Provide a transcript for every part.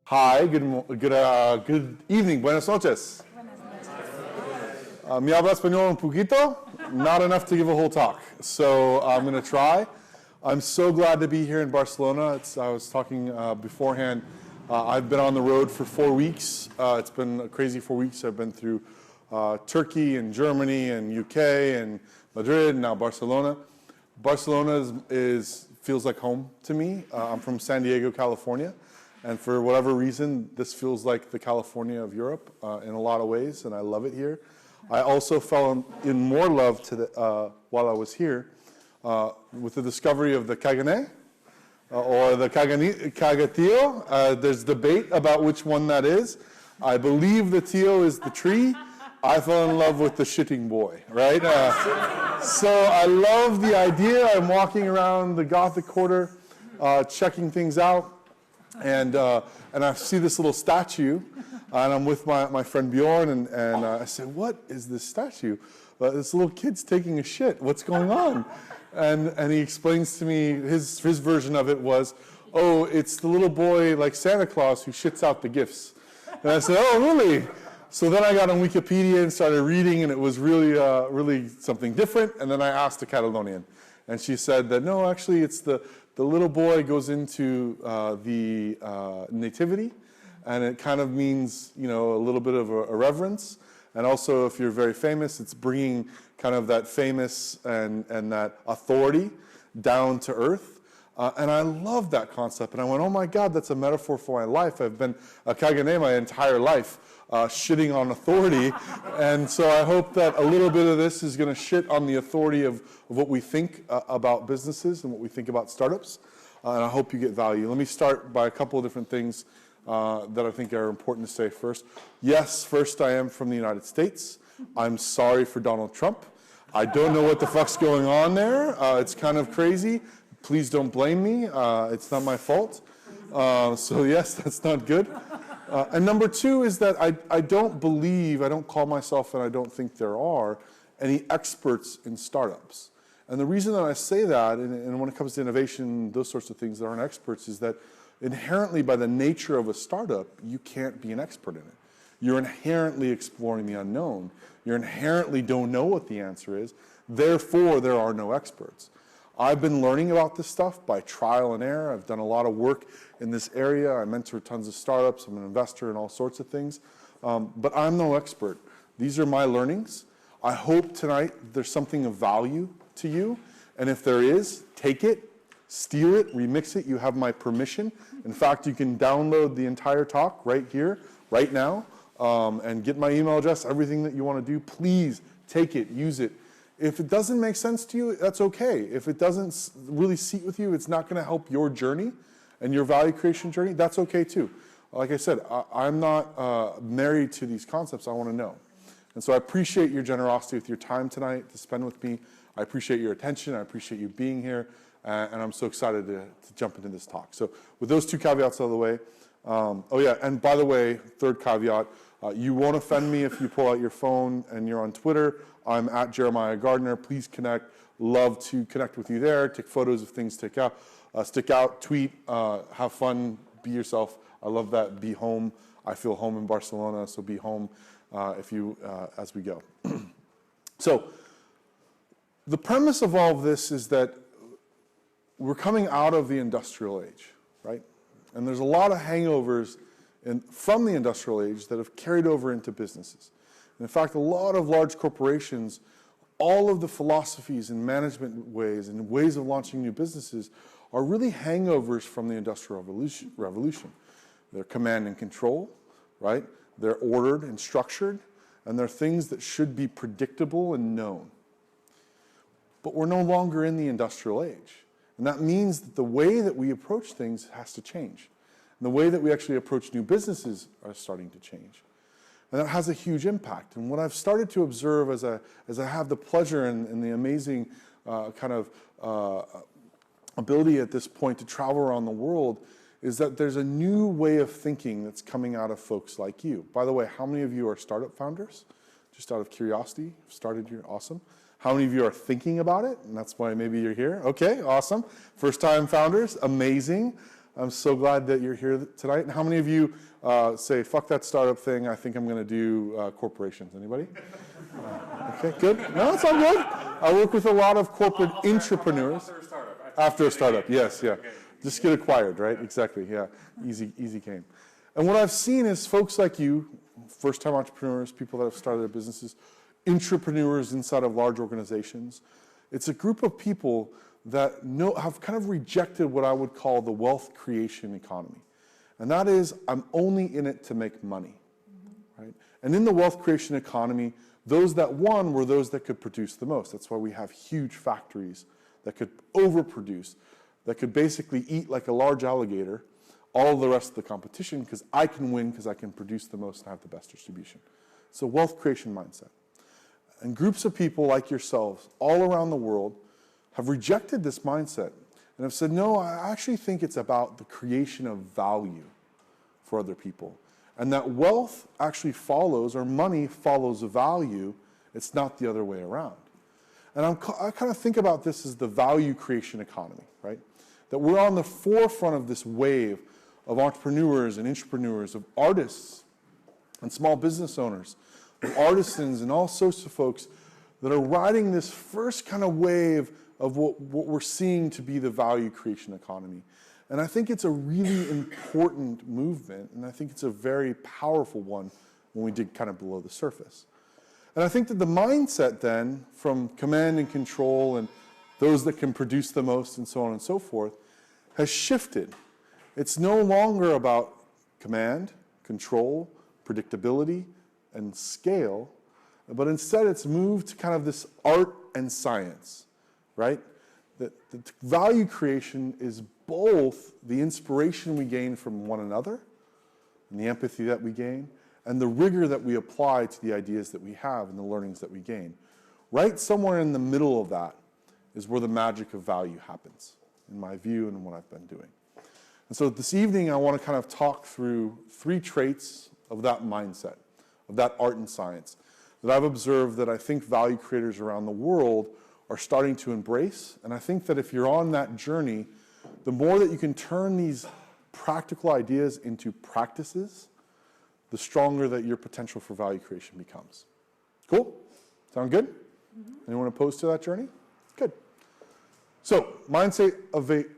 Hi, good evening, buenas noches. Mi habla español un poquito? Not enough to give a whole talk, so I'm going to try. I'm so glad to be here in Barcelona. I was talking beforehand. I've been on the road for 4 weeks. It's been a crazy 4 weeks. I've been through Turkey and Germany and UK and Madrid, and now Barcelona. Barcelona feels like home to me. I'm from San Diego, California. And for whatever reason, this feels like the California of Europe in a lot of ways, and I love it here. I also fell in more love while I was here with the discovery of the Cagané or the Cagatillo. There's debate about which one that is. I believe the Tillo is the tree. I fell in love with the shitting boy, right? So I love the idea. I'm walking around the Gothic Quarter, checking things out. And I see this little statue, and I'm with my friend Bjorn, and I said, "What is this statue? This little kid's taking a shit. What's going on?" And he explains to me, his version of it was, "Oh, it's the little boy like Santa Claus who shits out the gifts." And I said, "Oh, really?" So then I got on Wikipedia and started reading, and it was really something different. And then I asked a Catalonian, and she said that, no, actually it's the little boy goes into the nativity, and it kind of means, a little bit of a reverence. And also, if you're very famous, it's bringing kind of that famous and that authority down to earth. And I love that concept. And I went, oh my God, that's a metaphor for my life. I've been a Cagané my entire life, shitting on authority. And so I hope that a little bit of this is going to shit on the authority of what we think about businesses and what we think about startups. And I hope you get value. Let me start by a couple of different things that I think are important to say first. Yes, first, I am from the United States. I'm sorry for Donald Trump. I don't know what the fuck's going on there. It's kind of crazy. Please don't blame me. It's not my fault. So yes, that's not good. And number two is that I don't call myself, and I don't think there are any experts in startups. And the reason that I say that, and when it comes to innovation, those sorts of things that aren't experts, is that inherently by the nature of a startup, you can't be an expert in it. You're inherently exploring the unknown. You inherently don't know what the answer is. Therefore, there are no experts. I've been learning about this stuff by trial and error. I've done a lot of work in this area. I mentor tons of startups. I'm an investor in all sorts of things. But I'm no expert. These are my learnings. I hope tonight there's something of value to you. And if there is, take it, steal it, remix it. You have my permission. In fact, you can download the entire talk right here, right now, and get my email address, everything that you want to do. Please take it, use it. If it doesn't make sense to you, that's okay. If it doesn't really seat with you, it's not going to help your journey and your value creation journey, that's okay too. Like I said, I'm not married to these concepts. I want to know. And so I appreciate your generosity with your time tonight to spend with me. I appreciate your attention. I appreciate you being here. And I'm so excited to jump into this talk. So with those two caveats out of the way, oh yeah, and by the way, third caveat, you won't offend me if you pull out your phone and you're on Twitter. I'm at Jeremiah Gardner. Please connect. Love to connect with you there. Take photos of things stick out, tweet, have fun, be yourself. I love that. Be home. I feel home in Barcelona, so be home as we go. So the premise of all of this is that we're coming out of the industrial age, right? And there's a lot of hangovers from the industrial age that have carried over into businesses. And in fact, a lot of large corporations, all of the philosophies and management ways and ways of launching new businesses are really hangovers from the Industrial Revolution. They're command and control, right? They're ordered and structured, and they're things that should be predictable and known. But we're no longer in the industrial age. And that means that the way that we approach things has to change. And the way that we actually approach new businesses are starting to change. And that has a huge impact. And what I've started to observe as I have the pleasure and the amazing ability at this point to travel around the world is that there's a new way of thinking that's coming out of folks like you. By the way, how many of you are startup founders? Just out of curiosity, started here, awesome. How many of you are thinking about it? And that's why maybe you're here. Okay, awesome. First-time founders, amazing. I'm so glad that you're here tonight. And how many of you say, fuck that startup thing, I think I'm going to do corporations? Anybody? Okay, good. No, it's all good. I work with a lot of corporate entrepreneurs. After a startup, yes, yeah. Just get acquired, right? Exactly, yeah. Easy game. And what I've seen is folks like you, first-time entrepreneurs, people that have started their businesses, entrepreneurs inside of large organizations. It's a group of people that have kind of rejected what I would call the wealth creation economy. And that is, I'm only in it to make money, right? And in the wealth creation economy, those that won were those that could produce the most. That's why we have huge factories that could overproduce, that could basically eat like a large alligator all the rest of the competition because I can win because I can produce the most and have the best distribution. It's a wealth creation mindset. And groups of people like yourselves all around the world have rejected this mindset and have said, no, I actually think it's about the creation of value for other people. And that wealth actually follows, or money follows value. It's not the other way around. And I kind of think about this as the value creation economy, right? That we're on the forefront of this wave of entrepreneurs and intrapreneurs, of artists and small business owners, of artisans and all sorts of folks that are riding this first kind of wave of what we're seeing to be the value creation economy. And I think it's a really important movement, and I think it's a very powerful one when we dig kind of below the surface. And I think that the mindset then, from command and control and those that can produce the most and so on and so forth, has shifted. It's no longer about command, control, predictability, and scale, but instead it's moved to kind of this art and science, right? That the value creation is both the inspiration we gain from one another and the empathy that we gain, and the rigor that we apply to the ideas that we have and the learnings that we gain. Right somewhere in the middle of that is where the magic of value happens, in my view and what I've been doing. And so this evening I want to kind of talk through 3 traits of that mindset, of that art and science, that I've observed that I think value creators around the world are starting to embrace. And I think that if you're on that journey, the more that you can turn these practical ideas into practices, the stronger that your potential for value creation becomes. Cool? Sound good? Mm-hmm. Anyone opposed to that journey? Good. So, mindset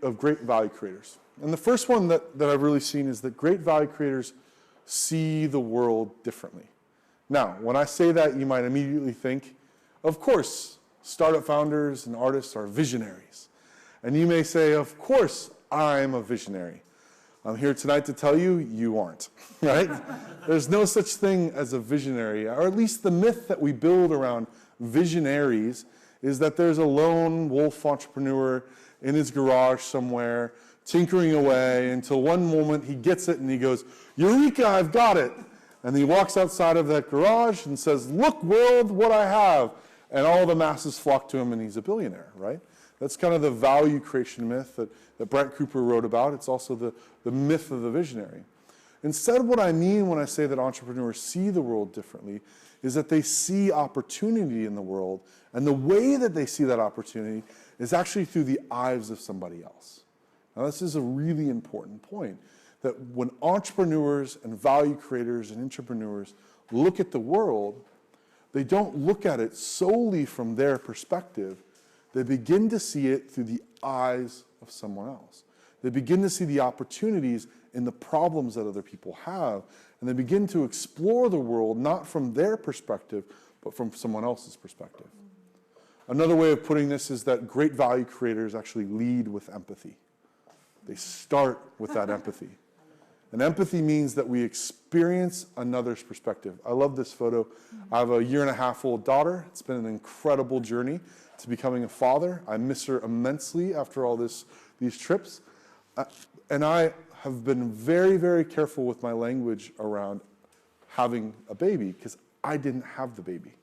of great value creators. And the first one that I've really seen is that great value creators see the world differently. Now, when I say that, you might immediately think, of course, startup founders and artists are visionaries. And you may say, of course, I'm a visionary. I'm here tonight to tell you, you aren't, right? There's no such thing as a visionary, or at least the myth that we build around visionaries is that there's a lone wolf entrepreneur in his garage somewhere, tinkering away until one moment he gets it and he goes, Eureka, I've got it. And he walks outside of that garage and says, look, world, what I have. And all the masses flock to him and he's a billionaire, right? That's kind of the value creation myth that Brett Cooper wrote about. It's also the myth of the visionary. Instead, what I mean when I say that entrepreneurs see the world differently is that they see opportunity in the world, and the way that they see that opportunity is actually through the eyes of somebody else. Now, this is a really important point, that when entrepreneurs and value creators and entrepreneurs look at the world, they don't look at it solely from their perspective. They begin to see it through the eyes of someone else. They begin to see the opportunities in the problems that other people have, and they begin to explore the world not from their perspective, but from someone else's perspective. Another way of putting this is that great value creators actually lead with empathy. They start with that empathy. And empathy means that we experience another's perspective. I love this photo. I have a 1.5-year-old daughter. It's been an incredible journey to becoming a father. I miss her immensely after all these trips. And I have been very, very careful with my language around having a baby because I didn't have the baby.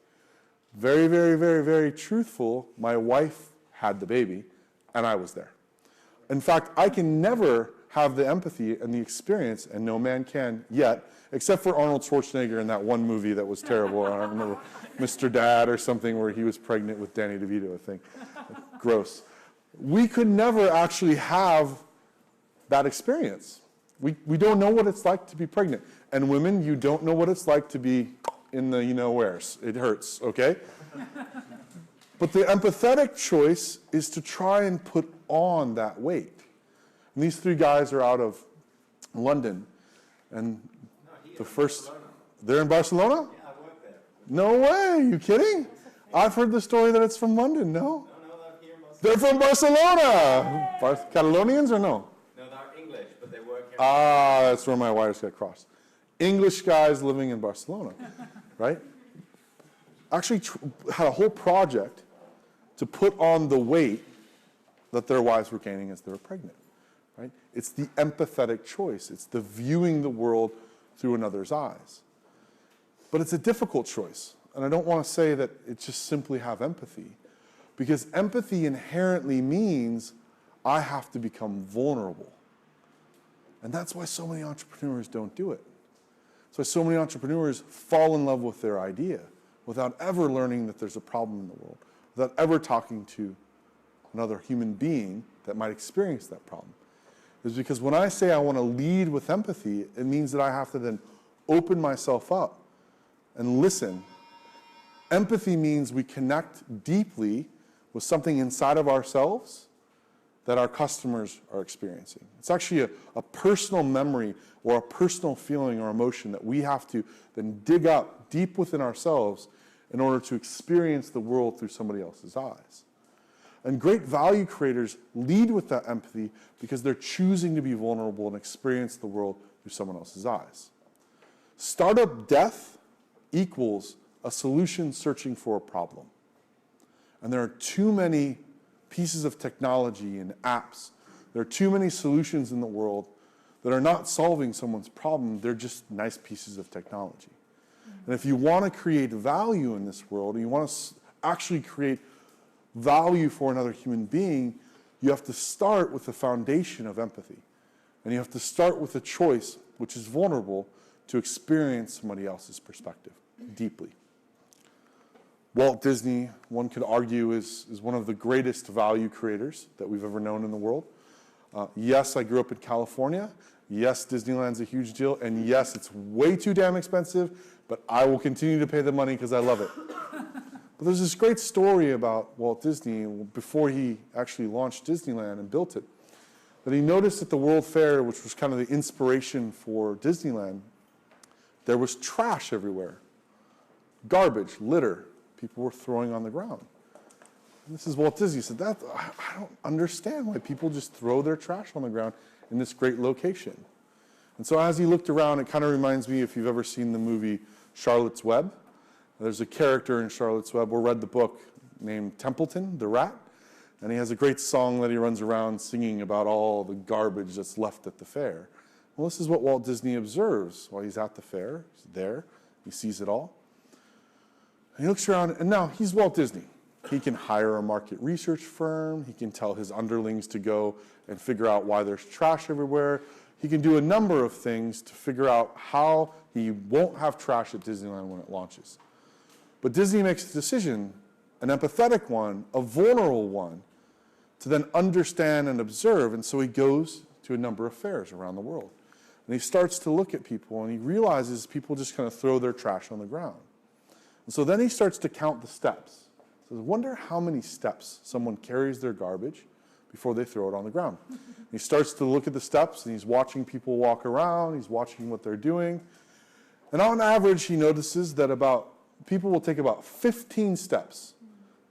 Very, very, very, very truthful. My wife had the baby and I was there. In fact, I can never have the empathy and the experience, and no man can yet, except for Arnold Schwarzenegger in that one movie that was terrible. I don't remember, Mr. Dad or something, where he was pregnant with Danny DeVito, I think. Gross. We could never actually have that experience. We don't know what it's like to be pregnant. And women, you don't know what it's like to be in the you-know-wheres. It hurts, okay? But the empathetic choice is to try and put on that weight. And these three guys are out of London. And they're in Barcelona? Yeah, I work there. No way, you kidding? I've heard the story that it's from London, no? No, they're here mostly. They're from Barcelona! Catalonians or no? No, they're English, but they work here. Ah, that's where my wires get crossed. English guys living in Barcelona, right? Actually had a whole project to put on the weight that their wives were gaining as they were pregnant, right? It's the empathetic choice. It's the viewing the world through another's eyes. But it's a difficult choice. And I don't want to say that it's just simply have empathy, because empathy inherently means I have to become vulnerable. And that's why so many entrepreneurs don't do it. That's why so many entrepreneurs fall in love with their idea without ever learning that there's a problem in the world, without ever talking to another human being that might experience that problem. Is because when I say I want to lead with empathy, it means that I have to then open myself up and listen. Empathy means we connect deeply with something inside of ourselves that our customers are experiencing. It's actually a personal memory or a personal feeling or emotion that we have to then dig up deep within ourselves in order to experience the world through somebody else's eyes. And great value creators lead with that empathy because they're choosing to be vulnerable and experience the world through someone else's eyes. Startup death equals a solution searching for a problem. And there are too many pieces of technology and apps. There are too many solutions in the world that are not solving someone's problem. They're just nice pieces of technology. And if you want to create value in this world, and you want to actually create value for another human being, you have to start with the foundation of empathy. And you have to start with a choice, which is vulnerable, to experience somebody else's perspective deeply. Walt Disney, one could argue, is one of the greatest value creators that we've ever known in the world. Yes, I grew up in California. Yes, Disneyland's a huge deal. And yes, it's way too damn expensive, but I will continue to pay the money because I love it. But there's this great story about Walt Disney before he actually launched Disneyland and built it, that he noticed at the World Fair, which was kind of the inspiration for Disneyland, there was trash everywhere. Garbage, litter, people were throwing on the ground. And this is Walt Disney. He said, I don't understand why people just throw their trash on the ground in this great location. And so as he looked around, it kind of reminds me, if you've ever seen the movie Charlotte's Web. There's a character in Charlotte's Web, or read the book, named Templeton, the rat. And he has a great song that he runs around singing about all the garbage that's left at the fair. Well, this is what Walt Disney observes while he's at the fair. He's there. He sees it all. And he looks around, and now he's Walt Disney. He can hire a market research firm. He can tell his underlings to go and figure out why there's trash everywhere. He can do a number of things to figure out how he won't have trash at Disneyland when it launches. But Disney makes a decision, an empathetic one, a vulnerable one, to then understand and observe. And so he goes to a number of fairs around the world. And he starts to look at people, and he realizes people just kind of throw their trash on the ground. And so then he starts to count the steps. He says, I wonder how many steps someone carries their garbage before they throw it on the ground. He starts to look at the steps, and he's watching people walk around. He's watching what they're doing. And on average, he notices that people will take about 15 steps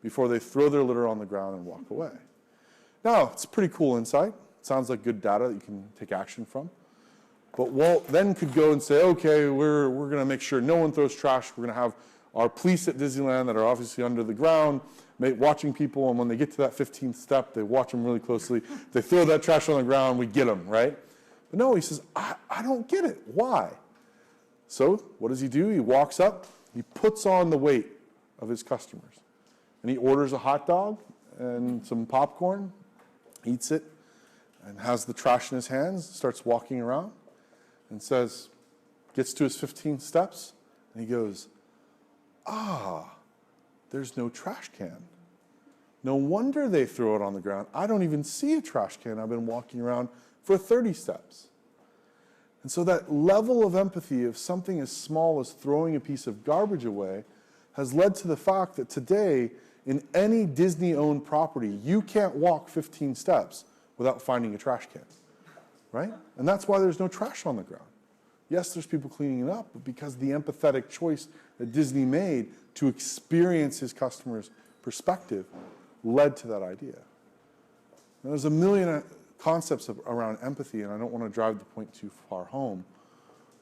before they throw their litter on the ground and walk away. Now, it's a pretty cool insight. It sounds like good data that you can take action from. But Walt then could go and say, okay, we're going to make sure no one throws trash. We're going to have our police at Disneyland that are obviously under the ground, watching people, and when they get to that 15th step, they watch them really closely. They throw that trash on the ground, we get them, right? But no, he says, I don't get it. Why? So what does he do? He walks up, he puts on the weight of his customers, and he orders a hot dog and some popcorn, eats it, and has the trash in his hands, starts walking around, and gets to his 15 steps, and he goes, there's no trash can. No wonder they throw it on the ground. I don't even see a trash can. I've been walking around for 30 steps. And so that level of empathy of something as small as throwing a piece of garbage away has led to the fact that today, in any Disney-owned property, you can't walk 15 steps without finding a trash can, right? And that's why there's no trash on the ground. Yes, there's people cleaning it up, but because the empathetic choice that Disney made to experience his customers' perspective led to that idea. Now, there's a million concepts around empathy, and I don't want to drive the point too far home,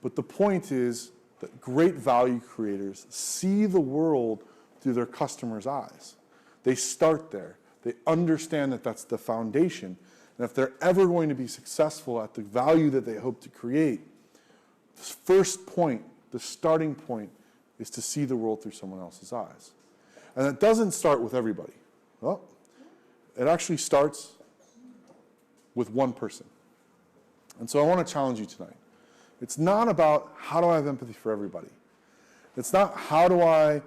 but the point is that great value creators see the world through their customers' eyes. They start there. They understand that that's the foundation. And if they're ever going to be successful at the value that they hope to create, the first point, the starting point, is to see the world through someone else's eyes. And that doesn't start with everybody. Well, it actually starts with one person. And so I want to challenge you tonight. It's not about how do I have empathy for everybody. It's not how do I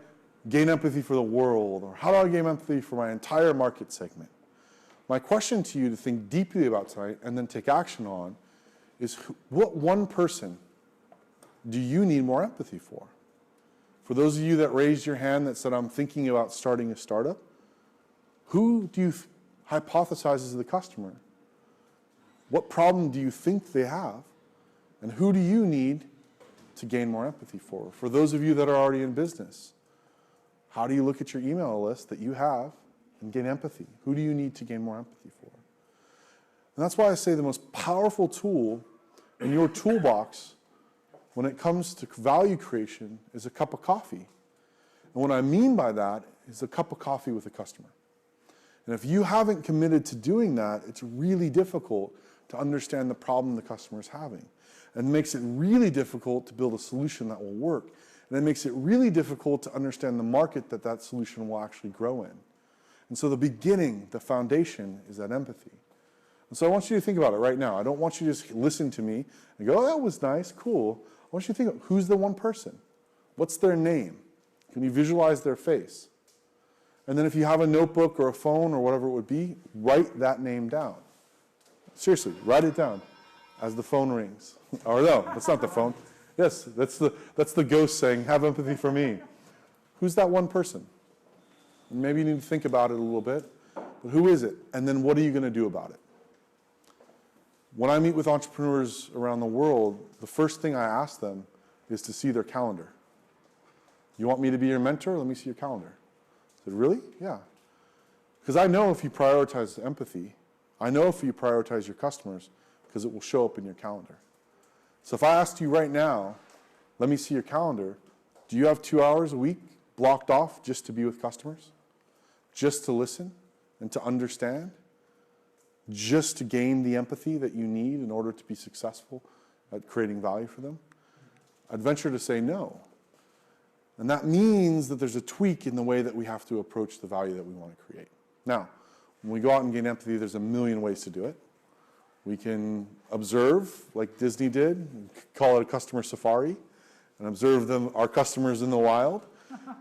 gain empathy for the world, or how do I gain empathy for my entire market segment. My question to you to think deeply about tonight and then take action on is what one person do you need more empathy for? For those of you that raised your hand that said, I'm thinking about starting a startup, who do you hypothesize is the customer? What problem do you think they have? And who do you need to gain more empathy for? For those of you that are already in business, how do you look at your email list that you have and gain empathy? Who do you need to gain more empathy for? And that's why I say the most powerful tool in your toolbox when it comes to value creation is a cup of coffee. And what I mean by that is a cup of coffee with a customer. And if you haven't committed to doing that, it's really difficult to understand the problem the customer is having. And it makes it really difficult to build a solution that will work. And it makes it really difficult to understand the market that that solution will actually grow in. And so the beginning, the foundation, is that empathy. And so I want you to think about it right now. I don't want you to just listen to me and go, oh, that was nice, cool. I want you to think, who's the one person? What's their name? Can you visualize their face? And then if you have a notebook or a phone or whatever it would be, write that name down. Seriously, write it down as the phone rings. Or no, that's not the phone. Yes, that's the ghost saying, have empathy for me. Who's that one person? And maybe you need to think about it a little bit. But who is it? And then what are you going to do about it? When I meet with entrepreneurs around the world, the first thing I ask them is to see their calendar. You want me to be your mentor? Let me see your calendar. I said, really? Yeah. Because I know if you prioritize empathy, I know if you prioritize your customers, because it will show up in your calendar. So if I asked you right now, let me see your calendar, do you have 2 hours a week blocked off just to be with customers? Just to listen and to understand? Just to gain the empathy that you need in order to be successful at creating value for them? I'd venture to say no. And that means that there's a tweak in the way that we have to approach the value that we want to create. Now, when we go out and gain empathy, there's a million ways to do it. We can observe, like Disney did, call it a customer safari, and observe our customers in the wild.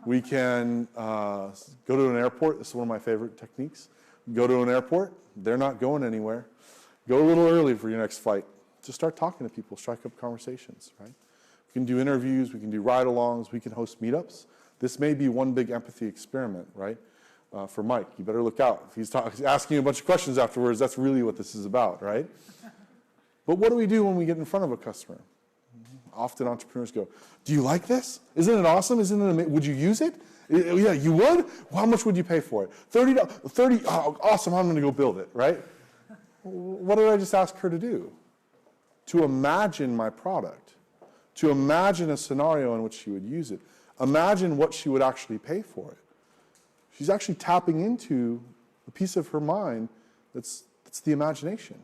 We can go to an airport. This is one of my favorite techniques. Go to an airport. They're not going anywhere. Go a little early for your next flight. Just start talking to people. Strike up conversations, right? We can do interviews. We can do ride-alongs. We can host meetups. This may be one big empathy experiment, right? For Mike, you better look out. If he's asking you a bunch of questions afterwards, that's really what this is about, right? But what do we do when we get in front of a customer? Often entrepreneurs go, do you like this? Isn't it awesome? Isn't it amazing? Would you use it? Yeah, you would? Well, how much would you pay for it? $30, oh, awesome, I'm going to go build it, right? What did I just ask her to do? To imagine my product. To imagine a scenario in which she would use it. Imagine what she would actually pay for it. She's actually tapping into a piece of her mind that's the imagination.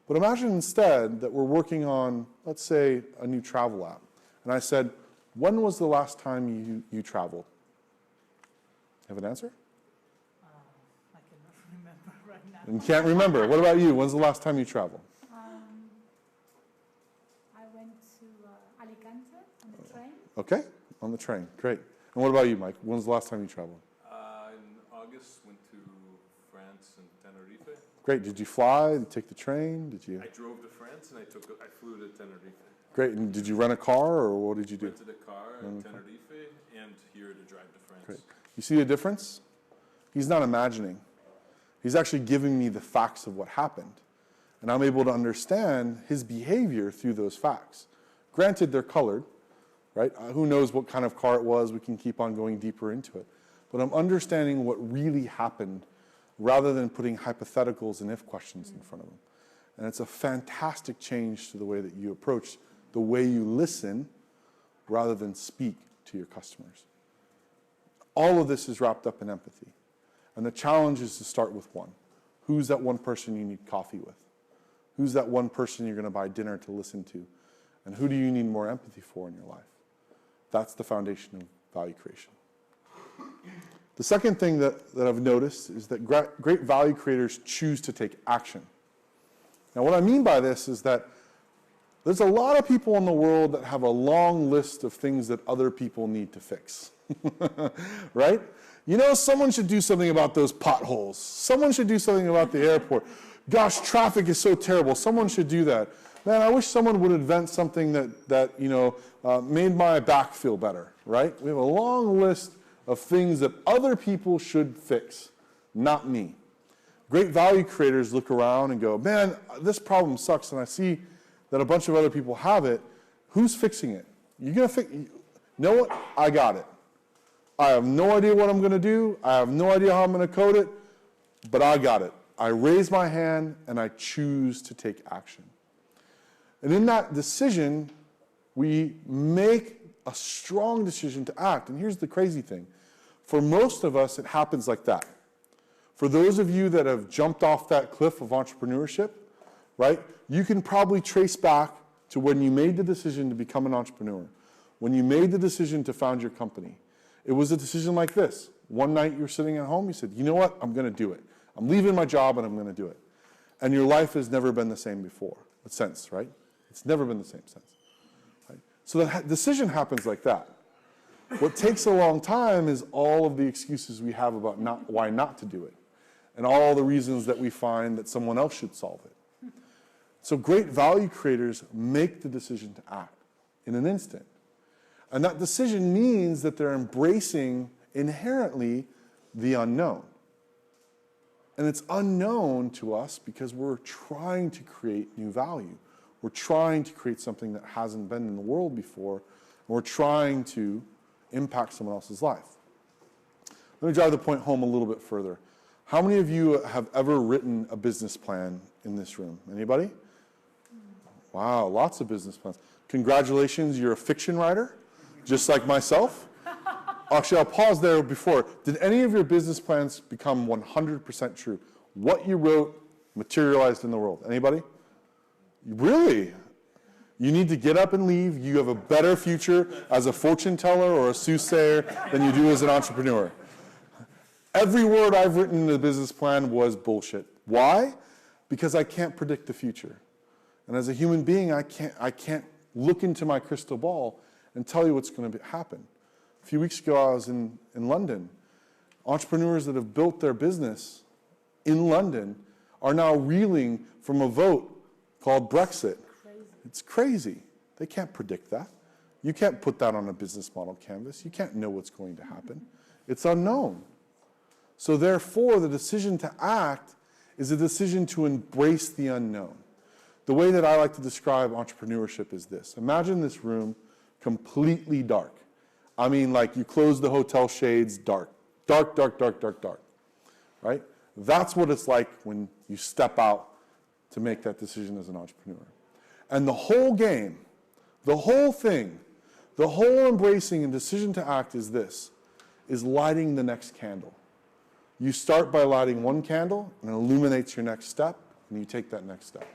But imagine instead that we're working on, let's say, a new travel app. And I said, when was the last time you traveled? Have an answer? I cannot remember right now. And can't remember. What about you? When's the last time you traveled? I went to Alicante on the train. Okay, on the train. Great. And what about you, Mike? When's the last time you traveled? In August, went to France and Tenerife. Great. Did you fly? Did you take the train? Did you? I drove to France and I flew to Tenerife. Great. And did you rent a car, or what did you do? Rented a car in Tenerife and here to drive to France. Great. You see the difference? He's not imagining. He's actually giving me the facts of what happened. And I'm able to understand his behavior through those facts. Granted, they're colored, right? Who knows what kind of car it was? We can keep on going deeper into it. But I'm understanding what really happened rather than putting hypotheticals and if questions in front of him. And it's a fantastic change to the way that you approach, the way you listen rather than speak to your customers. All of this is wrapped up in empathy. And the challenge is to start with one. Who's that one person you need coffee with? Who's that one person you're going to buy dinner to listen to? And who do you need more empathy for in your life? That's the foundation of value creation. The second thing that I've noticed is that great value creators choose to take action. Now, what I mean by this is that there's a lot of people in the world that have a long list of things that other people need to fix, right? You know, someone should do something about those potholes. Someone should do something about the airport. Gosh, traffic is so terrible. Someone should do that. Man, I wish someone would invent something that made my back feel better, right? We have a long list of things that other people should fix, not me. Great value creators look around and go, man, this problem sucks, and I see that a bunch of other people have it. Who's fixing it? You're going to fix it. You know what? I got it. I have no idea what I'm going to do. I have no idea how I'm going to code it, but I got it. I raise my hand and I choose to take action. And in that decision, we make a strong decision to act. And here's the crazy thing. For most of us, it happens like that. For those of you that have jumped off that cliff of entrepreneurship, right, you can probably trace back to when you made the decision to become an entrepreneur, when you made the decision to found your company. It was a decision like this. One night you were sitting at home, you said, you know what, I'm going to do it. I'm leaving my job and I'm going to do it. And your life has never been the same before. Since, right? It's never been the same since. Right? So the decision happens like that. What takes a long time is all of the excuses we have about why not to do it. And all the reasons that we find that someone else should solve it. So great value creators make the decision to act in an instant. And that decision means that they're embracing inherently the unknown. And it's unknown to us because we're trying to create new value. We're trying to create something that hasn't been in the world before. And we're trying to impact someone else's life. Let me drive the point home a little bit further. How many of you have ever written a business plan in this room? Anybody? Wow, lots of business plans. Congratulations, you're a fiction writer, just like myself. Actually, I'll pause there before. Did any of your business plans become 100% true? What you wrote materialized in the world? Anybody? Really? You need to get up and leave. You have a better future as a fortune teller or a soothsayer than you do as an entrepreneur. Every word I've written in the business plan was bullshit. Why? Because I can't predict the future. And as a human being, I can't look into my crystal ball and tell you what's going to happen. A few weeks ago, I was in London. Entrepreneurs that have built their business in London are now reeling from a vote called Brexit. It's crazy. They can't predict that. You can't put that on a business model canvas. You can't know what's going to happen. It's unknown. So therefore, the decision to act is a decision to embrace the unknown. The way that I like to describe entrepreneurship is this. Imagine this room completely dark. I mean, like you close the hotel shades, dark. Dark, dark, dark, dark, dark. Right? That's what it's like when you step out to make that decision as an entrepreneur. And the whole game, the whole thing, the whole embracing and decision to act is this, is lighting the next candle. You start by lighting one candle, and it illuminates your next step, and you take that next step.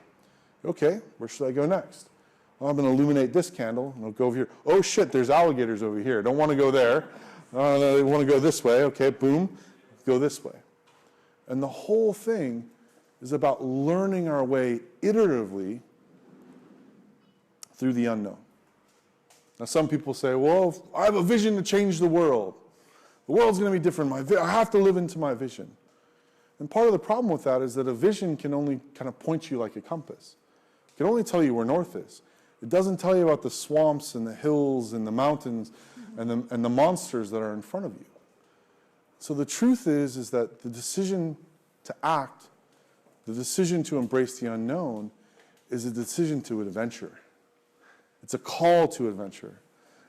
Okay, where should I go next? Well, I'm going to illuminate this candle, and I'll go over here. Oh shit, there's alligators over here. Don't want to go there. I want to go this way. Okay, boom, go this way. And the whole thing is about learning our way iteratively through the unknown. Now, some people say, well, I have a vision to change the world. The world's going to be different. I have to live into my vision. And part of the problem with that is that a vision can only kind of point you like a compass. It can only tell you where north is. It doesn't tell you about the swamps and the hills and the mountains and the monsters that are in front of you. So the truth is that the decision to act, the decision to embrace the unknown, is a decision to adventure. It's a call to adventure.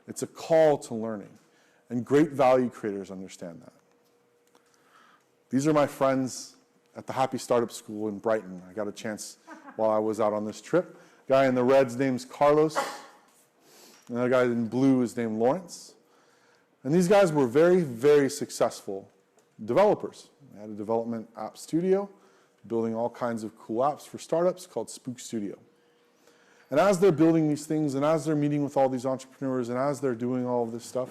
It's a call to learning. And great value creators understand that. These are my friends at the Happy Startup School in Brighton. I got a chance while I was out on this trip. Guy in the red's name's Carlos. Another guy in blue is named Lawrence. And these guys were very, very successful developers. They had a development app studio, building all kinds of cool apps for startups called Spook Studio. And as they're building these things, and as they're meeting with all these entrepreneurs, and as they're doing all of this stuff,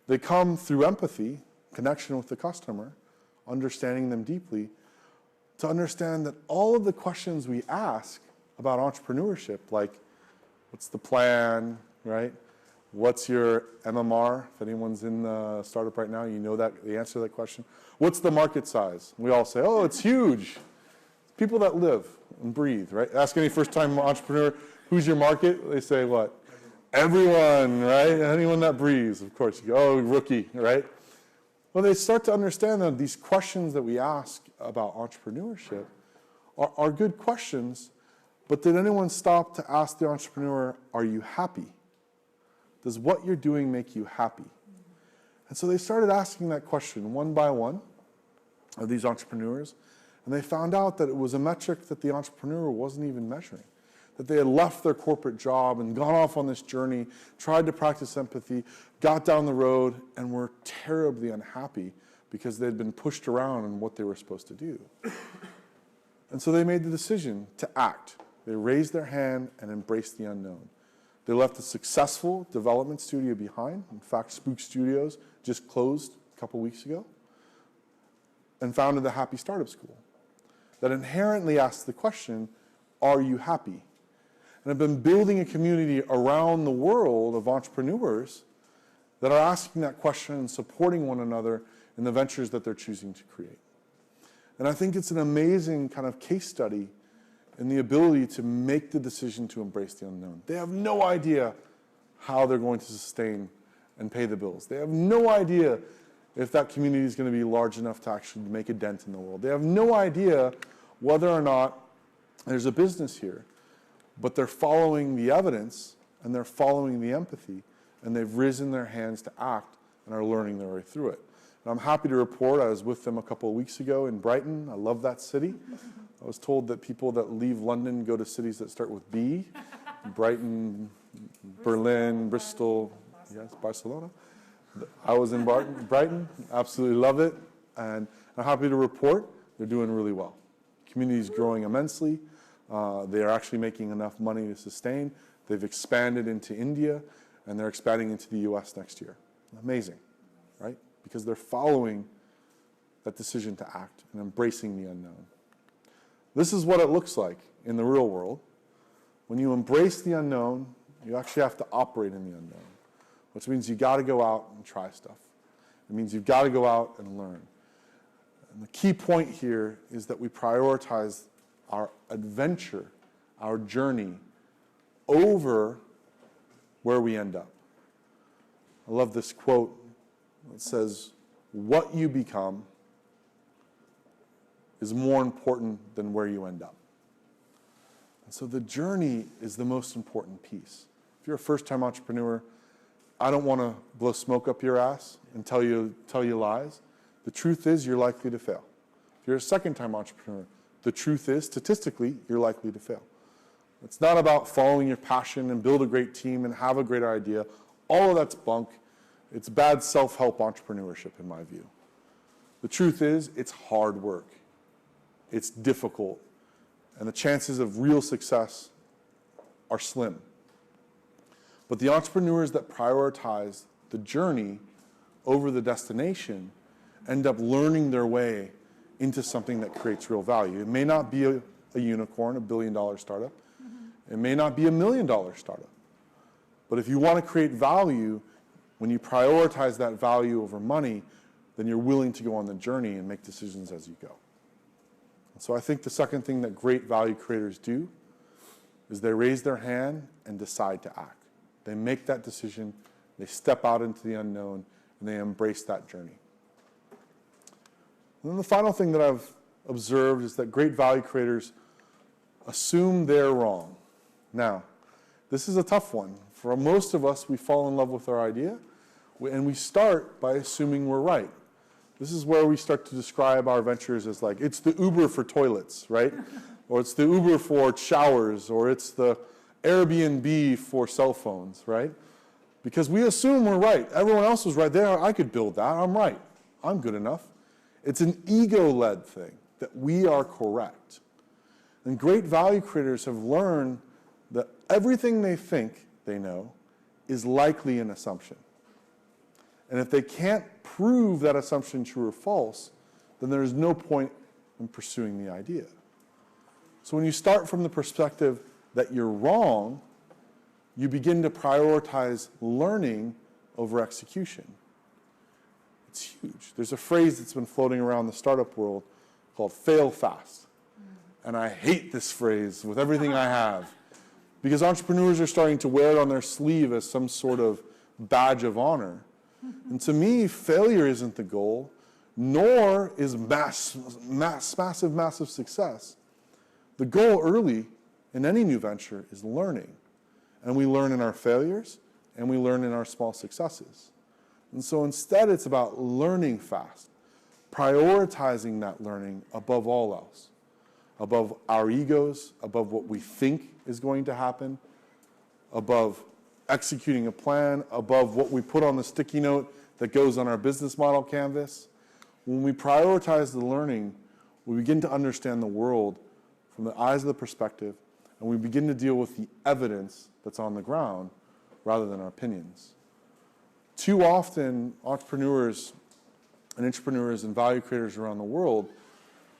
they come through empathy, connection with the customer, understanding them deeply, to understand that all of the questions we ask about entrepreneurship, like what's the plan, right? What's your MMR? If anyone's in the startup right now, you know that the answer to that question. What's the market size? We all say, oh, it's huge. People that live and breathe, right? Ask any first-time entrepreneur, who's your market? They say what? Everyone, right? Anyone that breathes, of course. You go, oh, rookie, right? Well, they start to understand that these questions that we ask about entrepreneurship are good questions, but did anyone stop to ask the entrepreneur, are you happy? Does what you're doing make you happy? And so they started asking that question one by one of these entrepreneurs, and they found out that it was a metric that the entrepreneur wasn't even measuring. That they had left their corporate job and gone off on this journey, tried to practice empathy, got down the road, and were terribly unhappy because they'd been pushed around in what they were supposed to do. And so they made the decision to act. They raised their hand and embraced the unknown. They left a successful development studio behind. In fact, Spook Studios just closed a couple weeks ago, and founded the Happy Startup School that inherently asks the question, are you happy? And have been building a community around the world of entrepreneurs that are asking that question and supporting one another in the ventures that they're choosing to create. And I think it's an amazing kind of case study in the ability to make the decision to embrace the unknown. They have no idea how they're going to sustain and pay the bills. They have no idea if that community is going to be large enough to actually make a dent in the world. They have no idea whether or not there's a business here. But they're following the evidence, and they're following the empathy, and they've risen their hands to act and are learning their way through it. And I'm happy to report I was with them a couple of weeks ago in Brighton. I love that city. I was told that people that leave London go to cities that start with B. Brighton, Berlin, Bristol, yes, Barcelona. I was in Brighton, absolutely love it. And I'm happy to report they're doing really well. The community is growing immensely. They are actually making enough money to sustain. They've expanded into India, and they're expanding into the US next year. Amazing, right? Because they're following that decision to act and embracing the unknown. This is what it looks like in the real world. When you embrace the unknown, you actually have to operate in the unknown, which means you got to go out and try stuff. It means you've got to go out and learn. And the key point here is that we prioritize our adventure, our journey, over where we end up. I love this quote. It says, what you become is more important than where you end up. And so the journey is the most important piece. If you're a first-time entrepreneur, I don't want to blow smoke up your ass and tell you lies. The truth is you're likely to fail. If you're a second-time entrepreneur, the truth is, statistically, you're likely to fail. It's not about following your passion and build a great team and have a great idea. All of that's bunk. It's bad self-help entrepreneurship, in my view. The truth is, it's hard work. It's difficult. And the chances of real success are slim. But the entrepreneurs that prioritize the journey over the destination end up learning their way into something that creates real value. It may not be a unicorn, a billion-dollar startup. It may not be $1 million startup. But if you want to create value, when you prioritize that value over money, then you're willing to go on the journey and make decisions as you go. So I think the second thing that great value creators do is they raise their hand and decide to act. They make that decision, they step out into the unknown, and they embrace that journey. And then the final thing that I've observed is that great value creators assume they're wrong. Now, this is a tough one. For most of us, we fall in love with our idea, and we start by assuming we're right. This is where we start to describe our ventures as like, it's the Uber for toilets, right? Or it's the Uber for showers, or it's the Airbnb for cell phones, right? Because we assume we're right. Everyone else was right there. I could build that. I'm right. I'm good enough. It's an ego-led thing that we are correct. And great value creators have learned that everything they think they know is likely an assumption. And if they can't prove that assumption true or false, then there's no point in pursuing the idea. So when you start from the perspective that you're wrong, you begin to prioritize learning over execution. It's huge. There's a phrase that's been floating around the startup world called fail fast. And I hate this phrase with everything I have, because entrepreneurs are starting to wear it on their sleeve as some sort of badge of honor. And to me, failure isn't the goal, nor is massive success. The goal early in any new venture is learning. And we learn in our failures, and we learn in our small successes. And so instead, it's about learning fast, prioritizing that learning above all else, above our egos, above what we think is going to happen, above executing a plan, above what we put on the sticky note that goes on our business model canvas. When we prioritize the learning, we begin to understand the world from the eyes of the perspective, and we begin to deal with the evidence that's on the ground rather than our opinions. Too often, entrepreneurs and value creators around the world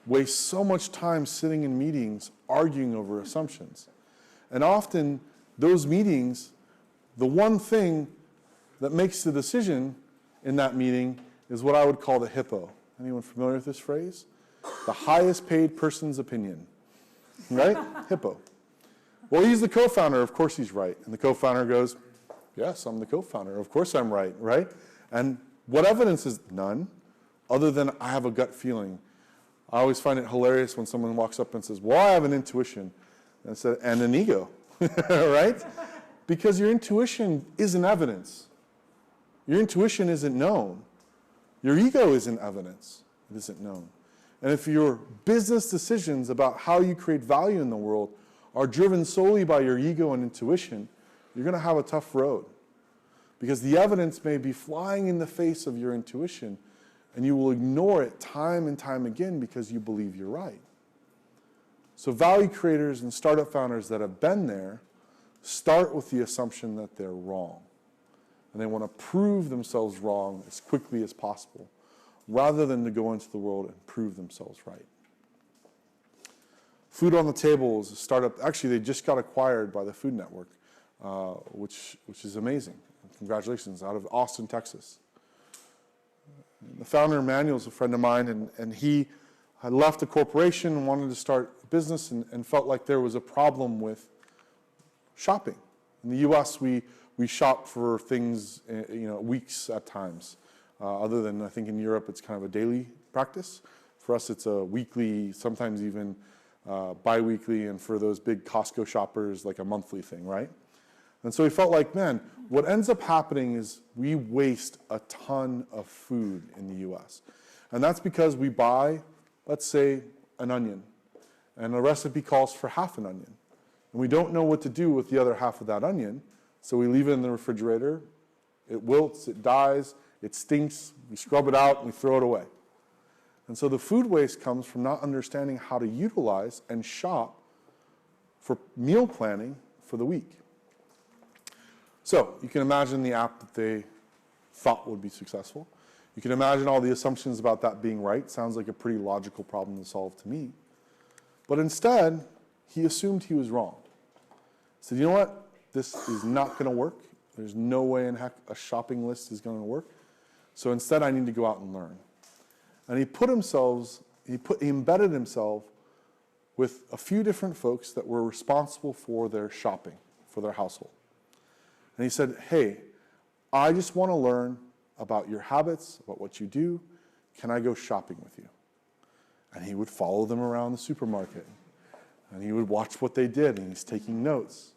waste so much time sitting in meetings arguing over assumptions. And often, those meetings, the one thing that makes the decision in that meeting is what I would call the hippo. Anyone familiar with this phrase? The highest paid person's opinion. Right? Hippo. Well, he's the co-founder. Of course he's right. And the co-founder goes, yes, I'm the co-founder. Of course I'm right, right? And what evidence is? None, other than I have a gut feeling. I always find it hilarious when someone walks up and says, well, I have an intuition, and an ego, right? Because your intuition isn't evidence. Your intuition isn't known. Your ego isn't evidence. It isn't known. And if your business decisions about how you create value in the world are driven solely by your ego and intuition, you're going to have a tough road. Because the evidence may be flying in the face of your intuition, and you will ignore it time and time again because you believe you're right. So value creators and startup founders that have been there start with the assumption that they're wrong. And they want to prove themselves wrong as quickly as possible, rather than to go into the world and prove themselves right. Food on the Table is a startup. Actually, they just got acquired by the Food Network, which is amazing. Congratulations, out of Austin, Texas. The founder, Emmanuel, is a friend of mine, and he had left a corporation and wanted to start a business and felt like there was a problem with shopping. In the U.S., we shop for things, weeks at times. Other than, I think in Europe, it's kind of a daily practice. For us, it's a weekly, sometimes even bi-weekly, and for those big Costco shoppers, like a monthly thing, right? And so we felt like, man, what ends up happening is we waste a ton of food in the U.S. And that's because we buy, let's say, an onion, and the recipe calls for half an onion. And we don't know what to do with the other half of that onion, so we leave it in the refrigerator. It wilts, it dies, it stinks, we scrub it out, and we throw it away. And so the food waste comes from not understanding how to utilize and shop for meal planning for the week. So you can imagine the app that they thought would be successful. You can imagine all the assumptions about that being right. Sounds like a pretty logical problem to solve to me. But instead, he assumed he was wrong. He said, you know what? This is not going to work. There's no way in heck a shopping list is going to work. So instead, I need to go out and learn. And he embedded himself with a few different folks that were responsible for their shopping, for their household. And he said, hey, I just want to learn about your habits, about what you do. Can I go shopping with you? And he would follow them around the supermarket. And he would watch what they did, and he's taking notes.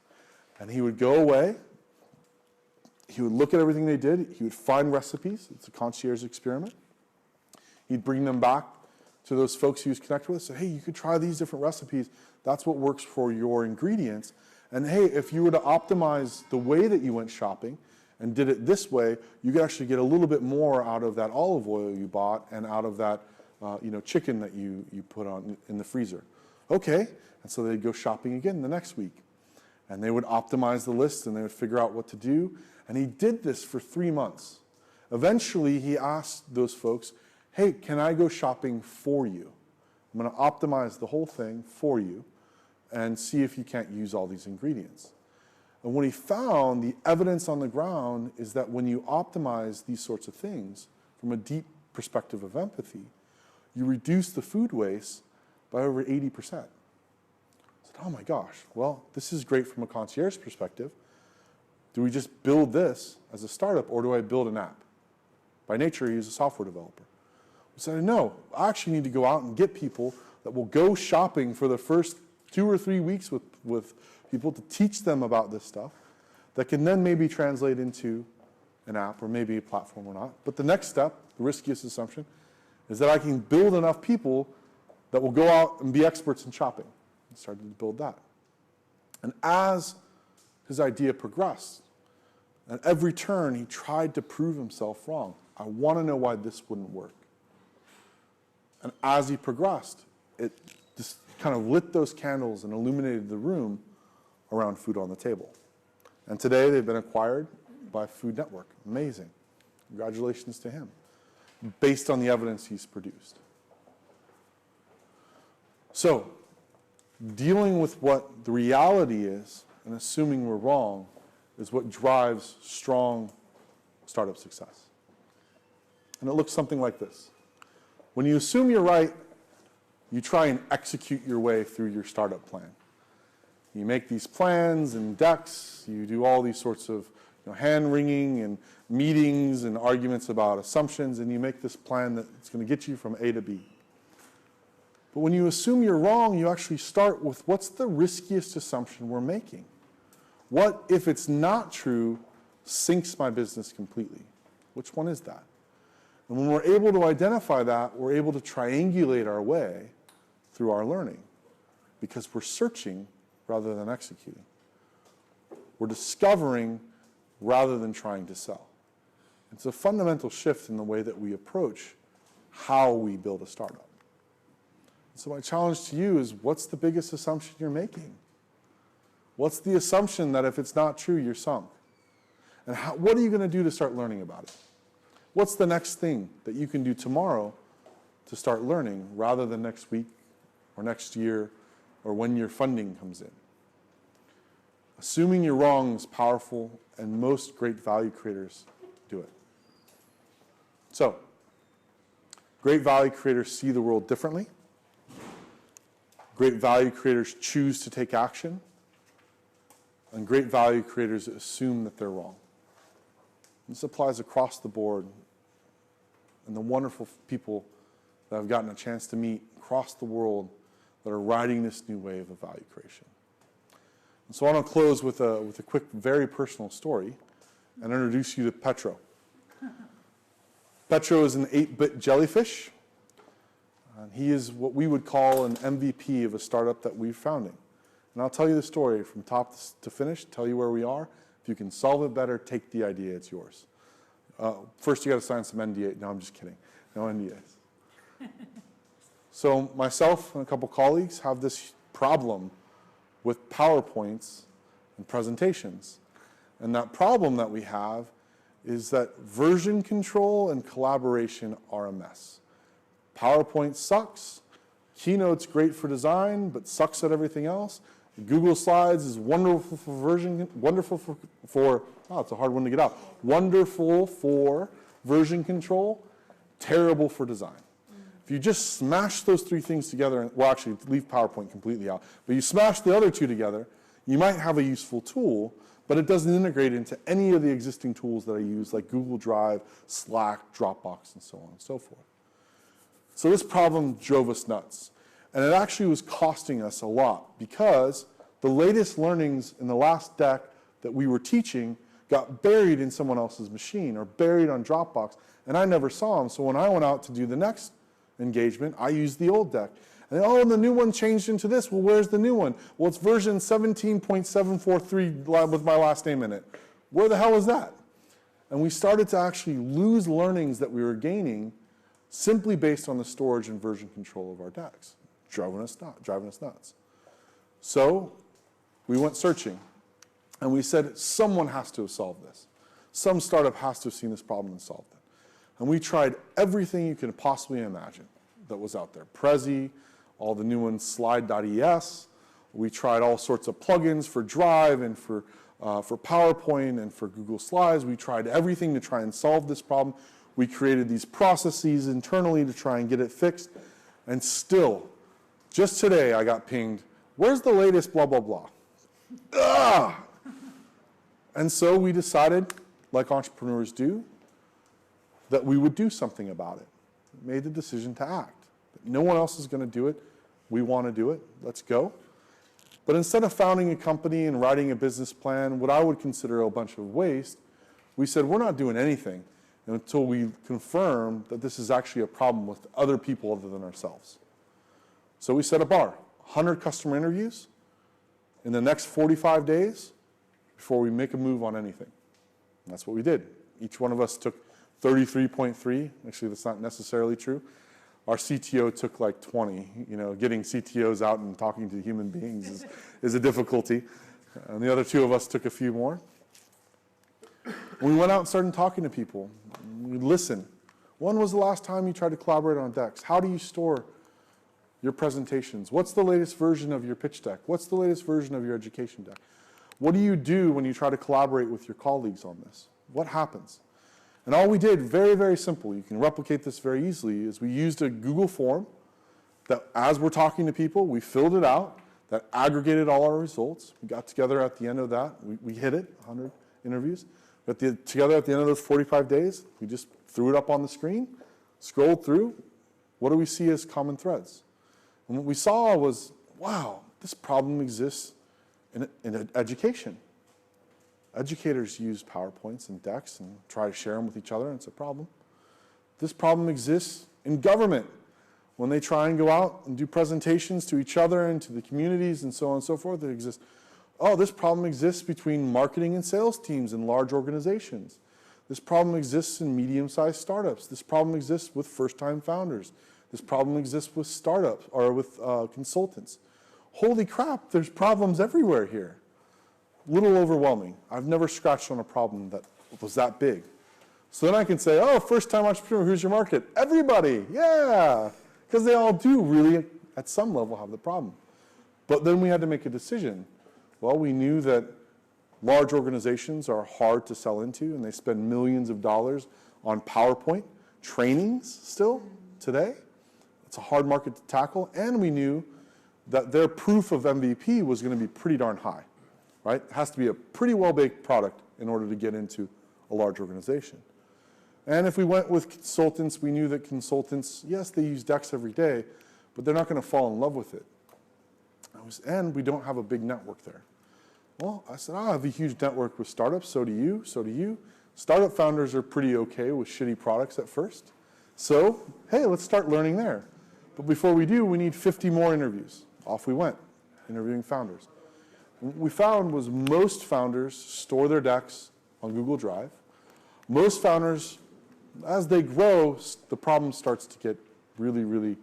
And he would go away. He would look at everything they did. He would find recipes. It's a concierge experiment. He'd bring them back to those folks he was connected with. Say, hey, you could try these different recipes. That's what works for your ingredients. And hey, if you were to optimize the way that you went shopping and did it this way, you could actually get a little bit more out of that olive oil you bought and out of that chicken that you put on in the freezer. Okay, and so they'd go shopping again the next week. And they would optimize the list and they would figure out what to do. And he did this for 3 months. Eventually, he asked those folks, hey, can I go shopping for you? I'm going to optimize the whole thing for you and see if you can't use all these ingredients. And what he found, the evidence on the ground, is that when you optimize these sorts of things from a deep perspective of empathy, you reduce the food waste by over 80%. I said, oh my gosh, well, this is great from a concierge perspective. Do we just build this as a startup, or do I build an app? By nature, he's a software developer. We said, no, I actually need to go out and get people that will go shopping for the first 2 or 3 weeks with people to teach them about this stuff that can then maybe translate into an app or maybe a platform or not. But the next step, the riskiest assumption, is that I can build enough people that will go out and be experts in shopping. And started to build that. And as his idea progressed, at every turn he tried to prove himself wrong. I want to know why this wouldn't work. And as he progressed, it just kind of lit those candles and illuminated the room around food on the table. And today they've been acquired by Food Network. Amazing. Congratulations to him, based on the evidence he's produced. So, dealing with what the reality is and assuming we're wrong is what drives strong startup success. And it looks something like this. When you assume you're right, you try and execute your way through your startup plan. You make these plans and decks, you do all these sorts of hand-wringing and meetings and arguments about assumptions, and you make this plan that's going to get you from A to B. But when you assume you're wrong, you actually start with what's the riskiest assumption we're making? What, if it's not true, sinks my business completely? Which one is that? And when we're able to identify that, we're able to triangulate our way through our learning because we're searching rather than executing. We're discovering rather than trying to sell. It's a fundamental shift in the way that we approach how we build a startup. So my challenge to you is, what's the biggest assumption you're making? What's the assumption that if it's not true, you're sunk? And what are you going to do to start learning about it? What's the next thing that you can do tomorrow to start learning rather than next week or next year or when your funding comes in? Assuming you're wrong is powerful, and most great value creators do it. So, great value creators see the world differently. Great value creators choose to take action. And great value creators assume that they're wrong. This applies across the board. And the wonderful people that I've gotten a chance to meet across the world that are riding this new wave of value creation. And so I want to close with a quick, very personal story and introduce you to Petro. Petro is an 8-bit jellyfish. And he is what we would call an MVP of a startup that we're founding. And I'll tell you the story from top to finish, tell you where we are. If you can solve it better, take the idea, it's yours. First, you got to sign some NDA. No, I'm just kidding. No NDAs. So myself and a couple colleagues have this problem with PowerPoints and presentations. And that problem that we have is that version control and collaboration are a mess. PowerPoint sucks. Keynote's great for design, but sucks at everything else. Google Slides is wonderful for it's a hard one to get out. Wonderful for version control, terrible for design. If if you just smash those three things together, well, actually, leave PowerPoint completely out, but you smash the other two together, you might have a useful tool, but it doesn't integrate into any of the existing tools that I use, like Google Drive, Slack, Dropbox, and so on and so forth. So this problem drove us nuts. And it actually was costing us a lot because the latest learnings in the last deck that we were teaching got buried in someone else's machine or buried on Dropbox, and I never saw them. So when I went out to do the next engagement, I used the old deck. And the new one changed into this. Well, where's the new one? Well, it's version 17.743 with my last name in it. Where the hell is that? And we started to actually lose learnings that we were gaining simply based on the storage and version control of our decks. Driving us nuts. So we went searching, and we said, someone has to have solved this. Some startup has to have seen this problem and solved it. And we tried everything you could possibly imagine that was out there. Prezi, all the new ones, Slide.es. We tried all sorts of plugins for Drive and for PowerPoint and for Google Slides. We tried everything to try and solve this problem. We created these processes internally to try and get it fixed. And still, just today I got pinged, where's the latest blah, blah, blah? Ah! And so we decided, like entrepreneurs do, that we would do something about it. We made the decision to act. No one else is going to do it. We want to do it. Let's go. But instead of founding a company and writing a business plan, what I would consider a bunch of waste, we said we're not doing anything until we confirm that this is actually a problem with other people other than ourselves. So we set a bar, 100 customer interviews in the next 45 days before we make a move on anything. And that's what we did. Each one of us took 33.3. Actually, that's not necessarily true. Our CTO took like 20. Getting CTOs out and talking to human beings is a difficulty. And the other two of us took a few more. We went out and started talking to people. We listened. When was the last time you tried to collaborate on decks? How do you store your presentations? What's the latest version of your pitch deck? What's the latest version of your education deck? What do you do when you try to collaborate with your colleagues on this? What happens? And all we did, very, very simple, you can replicate this very easily, is we used a Google form that as we're talking to people, we filled it out, that aggregated all our results. We got together at the end of that. We hit it, 100 interviews. Together at the end of those 45 days, we just threw it up on the screen, scrolled through. What do we see as common threads? And what we saw was, wow, this problem exists in education. Educators use PowerPoints and decks and try to share them with each other, and it's a problem. This problem exists in government when they try and go out and do presentations to each other and to the communities and so on and so forth. It exists. Oh, this problem exists between marketing and sales teams in large organizations. This problem exists in medium-sized startups. This problem exists with first-time founders. This problem exists with startups or with consultants. Holy crap, there's problems everywhere here. Little overwhelming. I've never scratched on a problem that was that big. So then I can say, oh, first-time entrepreneur, who's your market? Everybody, yeah. Because they all do really, at some level, have the problem. But then we had to make a decision. Well, we knew that large organizations are hard to sell into, and they spend millions of dollars on PowerPoint trainings still today. It's a hard market to tackle, and we knew that their proof of MVP was going to be pretty darn high. Right? It has to be a pretty well-baked product in order to get into a large organization. And if we went with consultants, we knew that consultants, yes, they use decks every day, but they're not going to fall in love with it. And we don't have a big network there. Well, I said, I have a huge network with startups, so do you, so do you. Startup founders are pretty okay with shitty products at first. So, hey, let's start learning there. But before we do, we need 50 more interviews. Off we went, interviewing founders. What we found was most founders store their decks on Google Drive. Most founders, as they grow, the problem starts to get really, really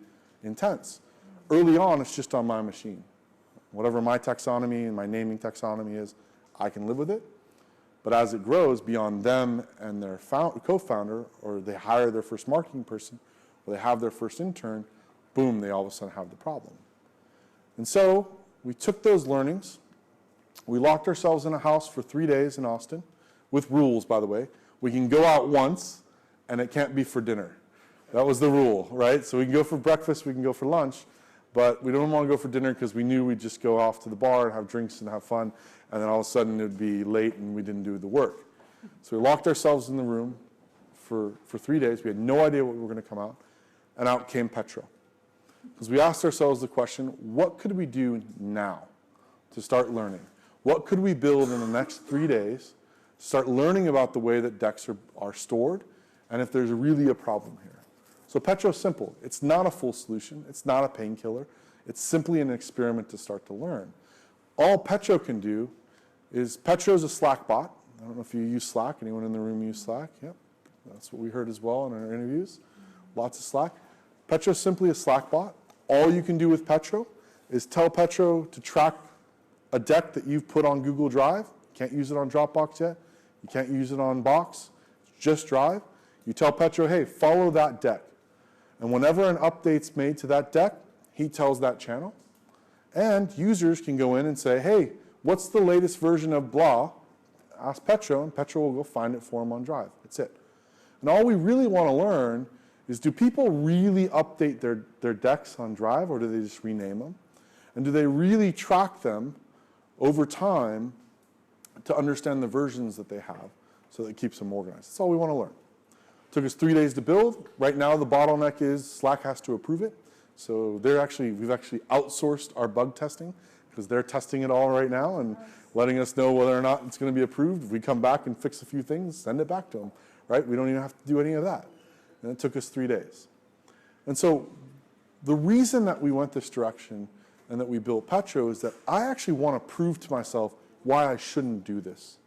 intense. Early on, it's just on my machine. Whatever my taxonomy and my naming taxonomy is, I can live with it. But as it grows beyond them and their co-founder, or they hire their first marketing person, or they have their first intern, boom, they all of a sudden have the problem. And so we took those learnings. We locked ourselves in a house for 3 days in Austin, with rules, by the way. We can go out once, and it can't be for dinner. That was the rule, right? So we can go for breakfast, we can go for lunch, but we don't want to go for dinner because we knew we'd just go off to the bar and have drinks and have fun, and then all of a sudden it would be late and we didn't do the work. So we locked ourselves in the room for 3 days. We had no idea what we were going to come out, and out came Petro. Because we asked ourselves the question, what could we do now to start learning? What could we build in the next 3 days to start learning about the way that decks are stored and if there's really a problem here? So Petro's simple. It's not a full solution. It's not a painkiller. It's simply an experiment to start to learn. All Petro can do is, Petro's a Slack bot. I don't know if you use Slack. Anyone in the room use Slack? Yep. That's what we heard as well in our interviews. Lots of Slack. Petro's simply a Slack bot. All you can do with Petro is tell Petro to track a deck that you've put on Google Drive. You can't use it on Dropbox yet. You can't use it on Box. It's just Drive. You tell Petro, hey, follow that deck. And whenever an update's made to that deck, he tells that channel. And users can go in and say, hey, what's the latest version of blah? Ask Petro, and Petro will go find it for him on Drive. That's it. And all we really want to learn is, do people really update their decks on Drive, or do they just rename them? And do they really track them over time to understand the versions that they have so that it keeps them organized? That's all we want to learn. It took us 3 days to build. Right now the bottleneck is Slack has to approve it. So we've actually outsourced our bug testing because they're testing it all right now and letting us know whether or not it's going to be approved. If we come back and fix a few things, send it back to them, right? We don't even have to do any of that. And it took us 3 days. And so the reason that we went this direction and that we built Petro is that I actually want to prove to myself why I shouldn't do this.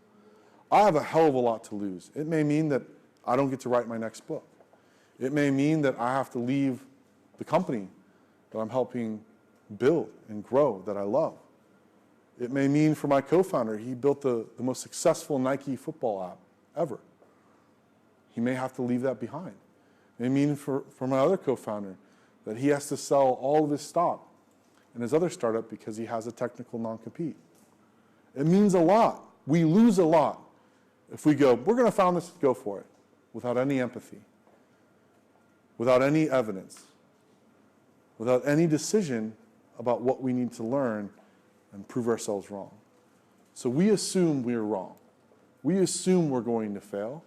I have a hell of a lot to lose. It may mean that I don't get to write my next book. It may mean that I have to leave the company that I'm helping build and grow that I love. It may mean for my co-founder, he built the most successful Nike football app ever. He may have to leave that behind. It may mean for my other co-founder that he has to sell all of his stock in his other startup because he has a technical non-compete. It means a lot. We lose a lot if we go, we're going to found this, go for it, without any empathy, without any evidence, without any decision about what we need to learn and prove ourselves wrong. So we assume we're wrong. We assume we're going to fail.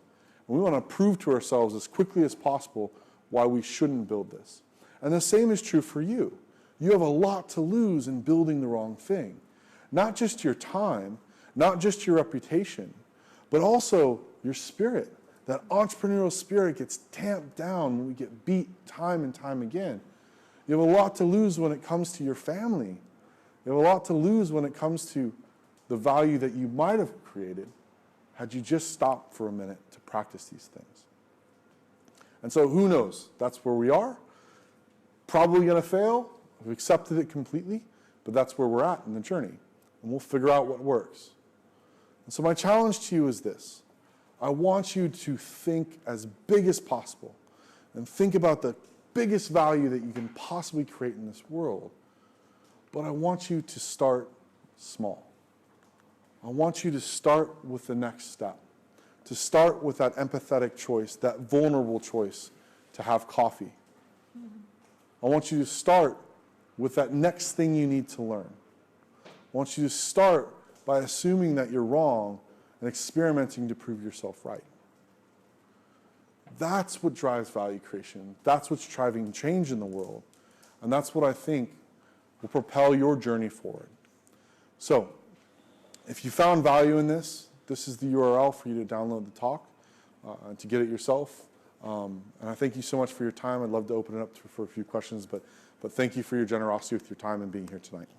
And we want to prove to ourselves as quickly as possible why we shouldn't build this. And the same is true for you. You have a lot to lose in building the wrong thing. Not just your time, not just your reputation, but also your spirit. That entrepreneurial spirit gets tamped down when we get beat time and time again. You have a lot to lose when it comes to your family. You have a lot to lose when it comes to the value that you might have created had you just stopped for a minute to practice these things. And so who knows? That's where we are. Probably going to fail. We've accepted it completely, but that's where we're at in the journey. And we'll figure out what works. And so my challenge to you is this. I want you to think as big as possible and think about the biggest value that you can possibly create in this world. But I want you to start small. I want you to start with the next step, to start with that empathetic choice, that vulnerable choice to have coffee. I want you to start with that next thing you need to learn. I want you to start by assuming that you're wrong and experimenting to prove yourself right. That's what drives value creation. That's what's driving change in the world. And that's what I think will propel your journey forward. So, if you found value in this, this is the URL for you to download the talk, to get it yourself. And I thank you so much for your time. I'd love to open it up for a few questions, but thank you for your generosity with your time and being here tonight.